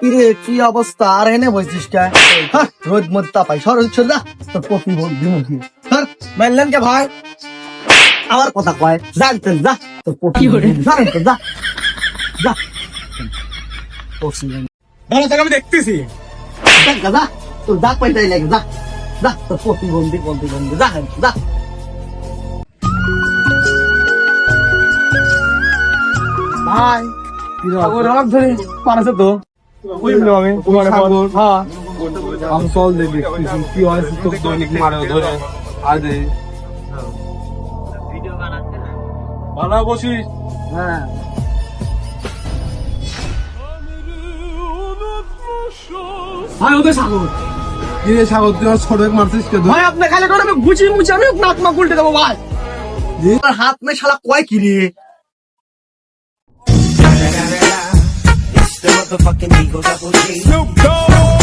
কিরে কি অবস্থা আর এনে বলছিস কে হ্যাঁ, রোদ মদ তাপাই সর হচ্ছে না তোর কপি বলবি মুখে স্যার মানলেন কে ভাই আমার কথা কয় জানতেন যা তোর কপি জানেন তো যা যা ভালো থাকে আমি দেখতেছি। যা তোর যা পাইতাই লাগে যা যা তোর কপি বলবি যা যা ভাই সাগর অনেক ধরে পারছে তো বুঝলো আমি তোমার সাগর হ্যাঁ আমি চল দেখি কি হয় তো দৈনিক মারে ধরে আজ ভালো বসিস। হ্যাঁ ভাই ওদের সাগর কি রে সাগর তুই ছোট এক মারছিস কে ভাই আপনি খালি করে আমি গুছি মুছি আমি নাক মা উল্টে দেবো ভাই তোর হাত মে শালা কয় কি রে It's the motherfucking Eagle Double G. Snoop Dogg.